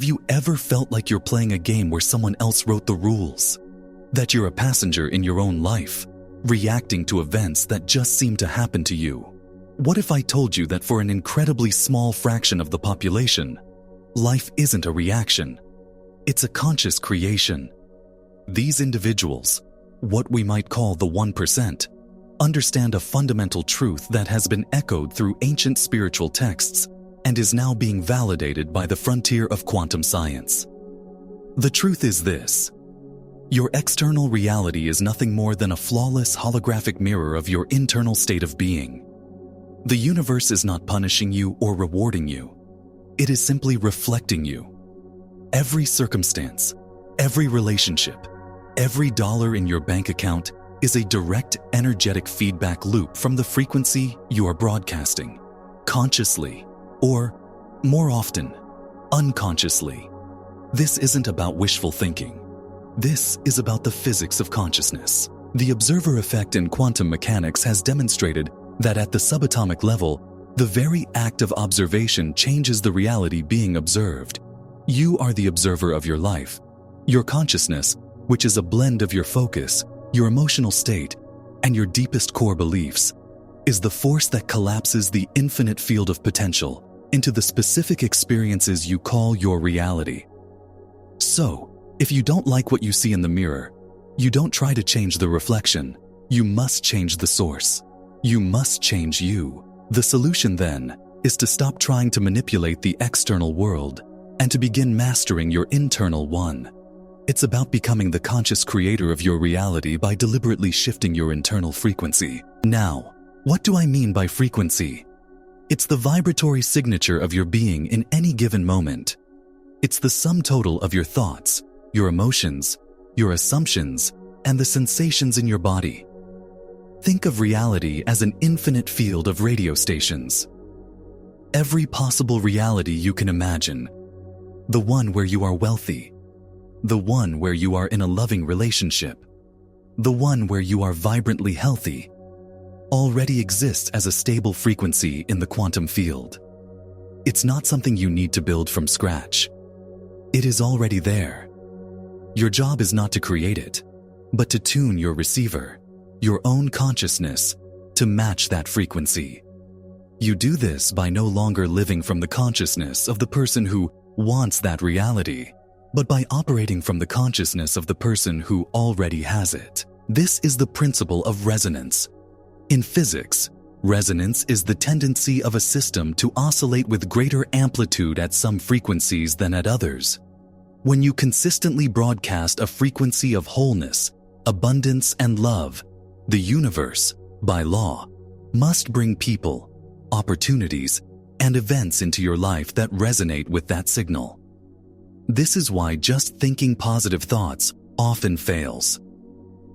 Have you ever felt like you're playing a game where someone else wrote the rules? That you're a passenger in your own life, reacting to events that just seem to happen to you? What if I told you that for an incredibly small fraction of the population, life isn't a reaction, it's a conscious creation? These individuals, what we might call the 1%, understand a fundamental truth that has been echoed through ancient spiritual texts and is now being validated by the frontier of quantum science. The truth is this: your external reality is nothing more than a flawless holographic mirror of your internal state of being. The universe is not punishing you or rewarding you. It is simply reflecting you. Every circumstance, every relationship, every dollar in your bank account is a direct energetic feedback loop from the frequency you are broadcasting, consciously, or, more often, unconsciously. This isn't about wishful thinking. This is about the physics of consciousness. The observer effect in quantum mechanics has demonstrated that at the subatomic level, the very act of observation changes the reality being observed. You are the observer of your life. Your consciousness, which is a blend of your focus, your emotional state, and your deepest core beliefs, is the force that collapses the infinite field of potential into the specific experiences you call your reality. So, if you don't like what you see in the mirror, you don't try to change the reflection. You must change the source. You must change you. The solution, then, is to stop trying to manipulate the external world and to begin mastering your internal one. It's about becoming the conscious creator of your reality by deliberately shifting your internal frequency. Now, what do I mean by frequency? It's the vibratory signature of your being in any given moment. It's the sum total of your thoughts, your emotions, your assumptions, and the sensations in your body. Think of reality as an infinite field of radio stations. Every possible reality you can imagine. The one where you are wealthy. The one where you are in a loving relationship. The one where you are vibrantly healthy. Already exists as a stable frequency in the quantum field. It's not something you need to build from scratch. It is already there. Your job is not to create it, but to tune your receiver, your own consciousness, to match that frequency. You do this by no longer living from the consciousness of the person who wants that reality, but by operating from the consciousness of the person who already has it. This is the principle of resonance. In physics, resonance is the tendency of a system to oscillate with greater amplitude at some frequencies than at others. When you consistently broadcast a frequency of wholeness, abundance, and love, the universe, by law, must bring people, opportunities, and events into your life that resonate with that signal. This is why just thinking positive thoughts often fails.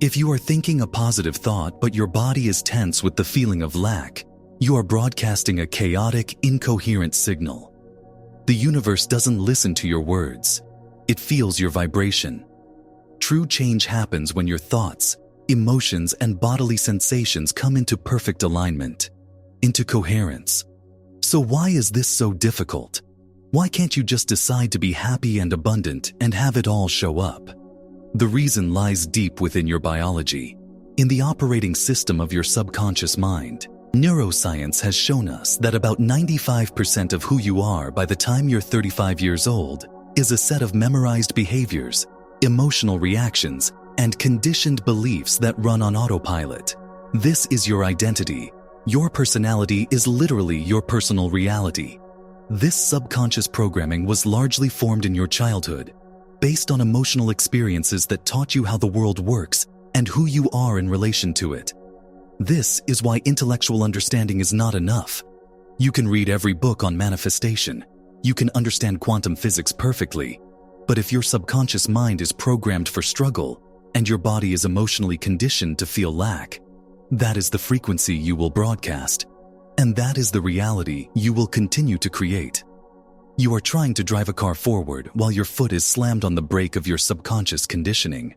If you are thinking a positive thought but your body is tense with the feeling of lack, you are broadcasting a chaotic, incoherent signal. The universe doesn't listen to your words. It feels your vibration. True change happens when your thoughts, emotions, and bodily sensations come into perfect alignment, into coherence. So why is this so difficult? Why can't you just decide to be happy and abundant and have it all show up? The reason lies deep within your biology, in the operating system of your subconscious mind. Neuroscience has shown us that about 95% of who you are by the time you're 35 years old is a set of memorized behaviors, emotional reactions, and conditioned beliefs that run on autopilot. This is your identity. Your personality is literally your personal reality. This subconscious programming was largely formed in your childhood, based on emotional experiences that taught you how the world works and who you are in relation to it. This is why intellectual understanding is not enough. You can read every book on manifestation. You can understand quantum physics perfectly. But if your subconscious mind is programmed for struggle and your body is emotionally conditioned to feel lack, that is the frequency you will broadcast. And that is the reality you will continue to create. You are trying to drive a car forward while your foot is slammed on the brake of your subconscious conditioning.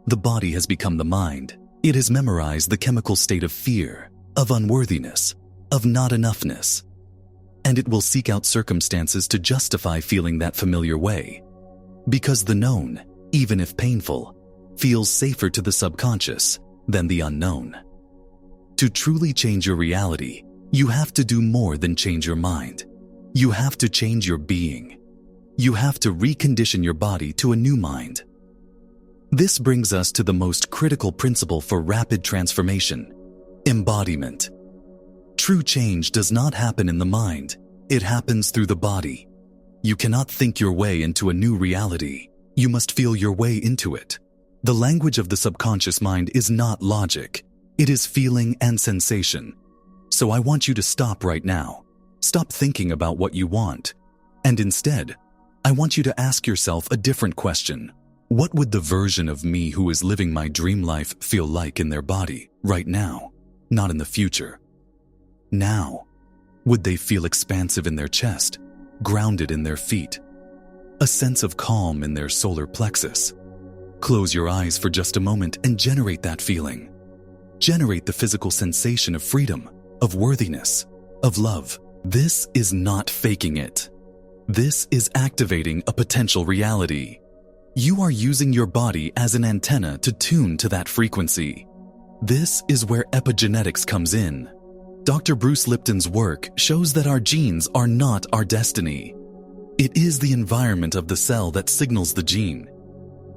The body has become the mind. It has memorized the chemical state of fear, of unworthiness, of not enoughness. and it will seek out circumstances to justify feeling that familiar way. Because the known, even if painful, feels safer to the subconscious than the unknown. To truly change your reality, you have to do more than change your mind. You have to change your being. You have to recondition your body to a new mind. This brings us to the most critical principle for rapid transformation: embodiment. True change does not happen in the mind, it happens through the body. You cannot think your way into a new reality. You must feel your way into it. The language of the subconscious mind is not logic. It is feeling and sensation. So I want you to stop right now. Stop thinking about what you want. And instead, I want you to ask yourself a different question. What would the version of me who is living my dream life feel like in their body right now? Not in the future. Now. Would they feel expansive in their chest, grounded in their feet, a sense of calm in their solar plexus? Close your eyes for just a moment and generate that feeling. Generate the physical sensation of freedom, of worthiness, of love. This is not faking it. This is activating a potential reality. You are using your body as an antenna to tune to that frequency. This is where epigenetics comes in. Dr. Bruce Lipton's work shows that our genes are not our destiny. It is the environment of the cell that signals the gene.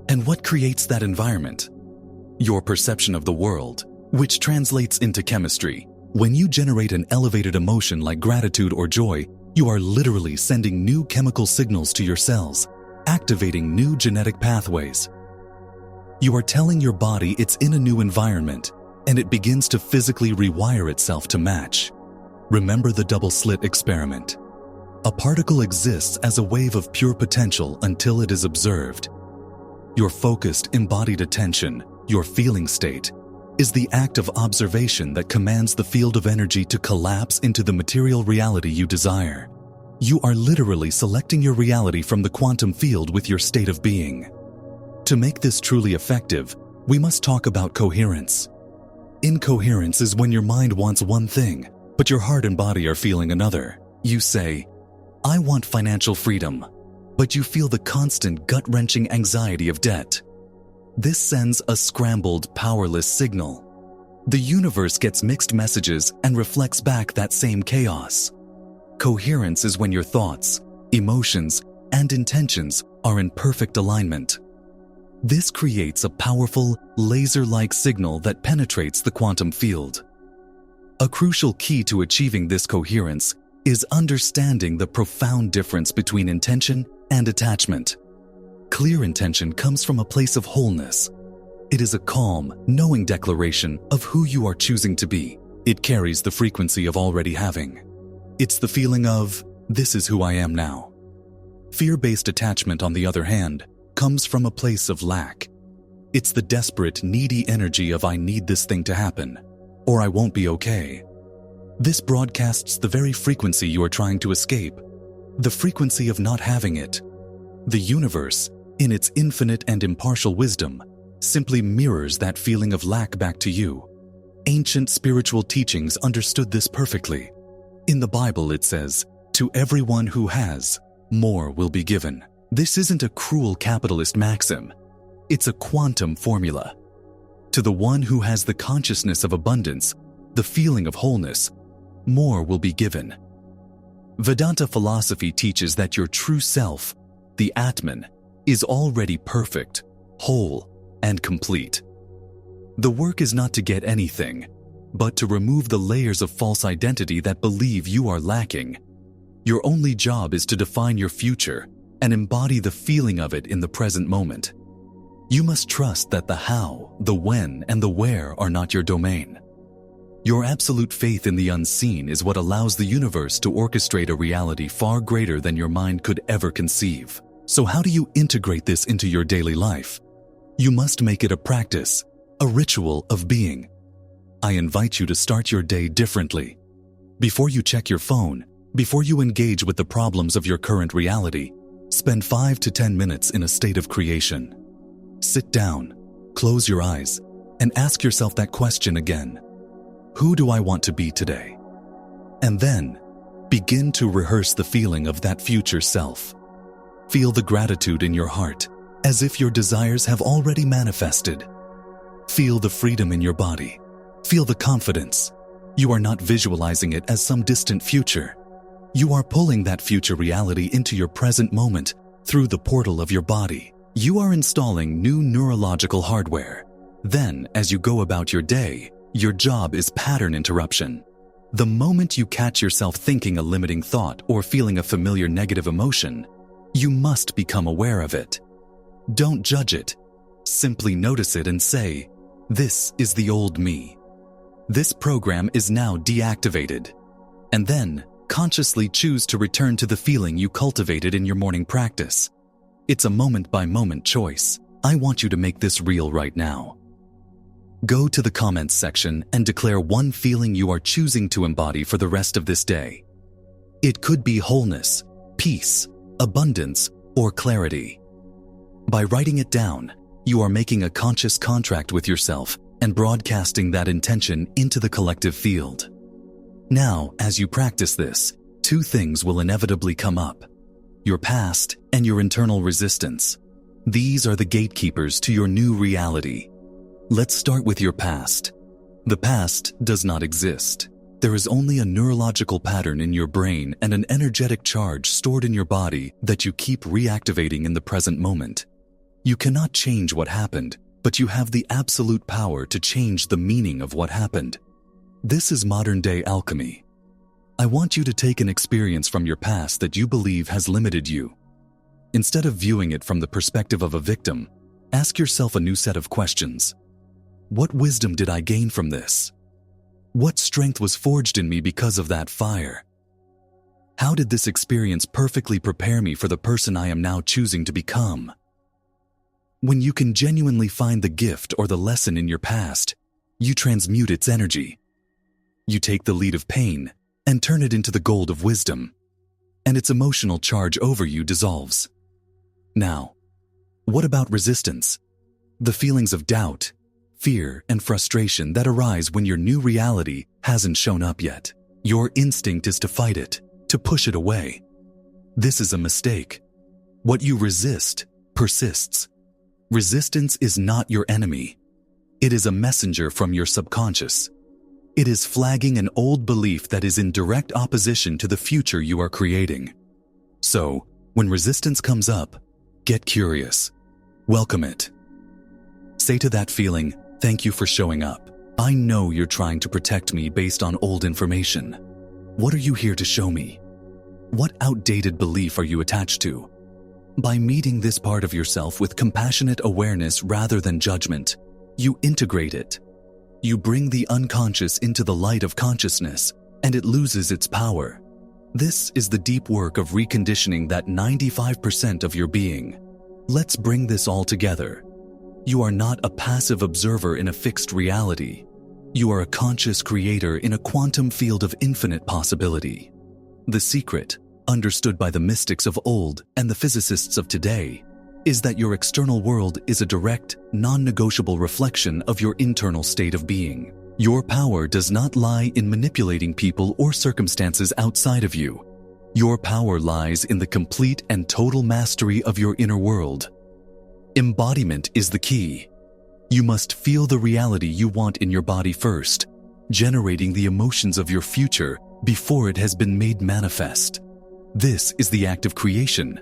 And what creates that environment? Your perception of the world, which translates into chemistry. When you generate an elevated emotion like gratitude or joy, you are literally sending new chemical signals to your cells, activating new genetic pathways. You are telling your body it's in a new environment, and it begins to physically rewire itself to match. Remember the double slit experiment. A particle exists as a wave of pure potential until it is observed. Your focused, embodied attention, your feeling state, is the act of observation that commands the field of energy to collapse into the material reality you desire. You are literally selecting your reality from the quantum field with your state of being. To make this truly effective, we must talk about coherence. Incoherence is when your mind wants one thing, but your heart and body are feeling another. You say, I want financial freedom, but you feel the constant gut-wrenching anxiety of debt. This sends a scrambled, powerless signal. The universe gets mixed messages and reflects back that same chaos. Coherence is when your thoughts, emotions, and intentions are in perfect alignment. This creates a powerful, laser-like signal that penetrates the quantum field. A crucial key to achieving this coherence is understanding the profound difference between intention and attachment. Clear intention comes from a place of wholeness. It is a calm, knowing declaration of who you are choosing to be. It carries the frequency of already having. It's the feeling of, this is who I am now. Fear-based attachment, on the other hand, comes from a place of lack. It's the desperate, needy energy of I need this thing to happen, or I won't be okay. This broadcasts the very frequency you are trying to escape, the frequency of not having it. The universe, in its infinite and impartial wisdom, simply mirrors that feeling of lack back to you. Ancient spiritual teachings understood this perfectly. In the Bible it says, "To everyone who has, more will be given." This isn't a cruel capitalist maxim. It's a quantum formula. To the one who has the consciousness of abundance, the feeling of wholeness, more will be given. Vedanta philosophy teaches that your true self, the Atman, is already perfect, whole, and complete. The work is not to get anything, but to remove the layers of false identity that believe you are lacking. Your only job is to define your future and embody the feeling of it in the present moment. You must trust that the how, the when, and the where are not your domain. Your absolute faith in the unseen is what allows the universe to orchestrate a reality far greater than your mind could ever conceive. So how do you integrate this into your daily life? You must make it a practice, a ritual of being. I invite you to start your day differently. Before you check your phone, before you engage with the problems of your current reality, spend 5 to 10 minutes in a state of creation. Sit down, close your eyes, and ask yourself that question again. Who do I want to be today? And then, Begin to rehearse the feeling of that future self. Feel the gratitude in your heart, as if your desires have already manifested. Feel the freedom in your body. Feel the confidence. You are not visualizing it as some distant future. You are pulling that future reality into your present moment through the portal of your body. You are installing new neurological hardware. Then, as you go about your day, your job is pattern interruption. The moment you catch yourself thinking a limiting thought or feeling a familiar negative emotion, you must become aware of it. Don't judge it. Simply notice it and say, "This is the old me. This program is now deactivated." And then, consciously choose to return to the feeling you cultivated in your morning practice. It's a moment-by-moment choice. I want you to make this real right now. Go to the comments section and declare one feeling you are choosing to embody for the rest of this day. It could be wholeness, peace, abundance, or clarity. By writing it down, you are making a conscious contract with yourself and broadcasting that intention into the collective field. Now, as you practice this, two things will inevitably come up: your past and your internal resistance. These are the gatekeepers to your new reality. Let's start with your past. The past does not exist. There is only a neurological pattern in your brain and an energetic charge stored in your body that you keep reactivating in the present moment. You cannot change what happened, but you have the absolute power to change the meaning of what happened. This is modern-day alchemy. I want you to take an experience from your past that you believe has limited you. Instead of viewing it from the perspective of a victim, ask yourself a new set of questions. What wisdom did I gain from this? What strength was forged in me because of that fire? How did this experience perfectly prepare me for the person I am now choosing to become? When you can genuinely find the gift or the lesson in your past, you transmute its energy. You take the lead of pain and turn it into the gold of wisdom, and its emotional charge over you dissolves. Now, what about resistance? The feelings of doubt, fear, and frustration that arise when your new reality hasn't shown up yet. Your instinct is to fight it, to push it away. This is a mistake. What you resist persists. Resistance is not your enemy. It is a messenger from your subconscious. It is flagging an old belief that is in direct opposition to the future you are creating. So, when resistance comes up, get curious. Welcome it. Say to that feeling, "Thank you for showing up. I know you're trying to protect me based on old information. What are you here to show me? What outdated belief are you attached to?" By meeting this part of yourself with compassionate awareness rather than judgment, you integrate it. You bring the unconscious into the light of consciousness, and it loses its power. This is the deep work of reconditioning that 95% of your being. Let's bring this all together. You are not a passive observer in a fixed reality. You are a conscious creator in a quantum field of infinite possibility. The secret, understood by the mystics of old and the physicists of today, is that your external world is a direct, non-negotiable reflection of your internal state of being. Your power does not lie in manipulating people or circumstances outside of you. Your power lies in the complete and total mastery of your inner world. Embodiment is the key. You must feel the reality you want in your body first, generating the emotions of your future before it has been made manifest. This is the act of creation.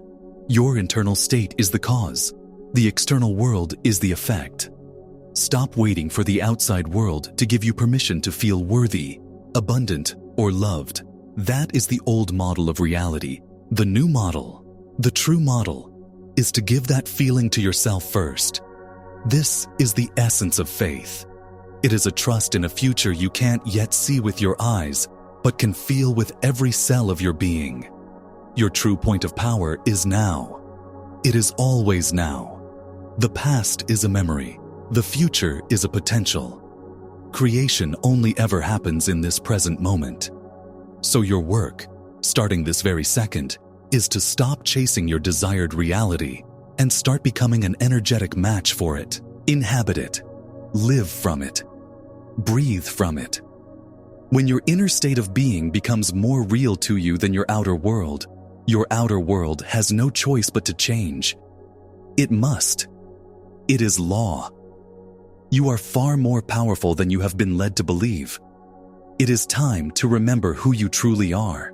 Your internal state is the cause. The external world is the effect. Stop waiting for the outside world to give you permission to feel worthy, abundant, or loved. That is the old model of reality. The new model, the true model, is to give that feeling to yourself first. This is the essence of faith. It is a trust in a future you can't yet see with your eyes, but can feel with every cell of your being. Your true point of power is now. It is always now. The past is a memory. The future is a potential. Creation only ever happens in this present moment. So your work, starting this very second, is to stop chasing your desired reality and start becoming an energetic match for it. Inhabit it. Live from it. Breathe from it. When your inner state of being becomes more real to you than your outer world has no choice but to change. It must. It is law. You are far more powerful than you have been led to believe. It is time to remember who you truly are.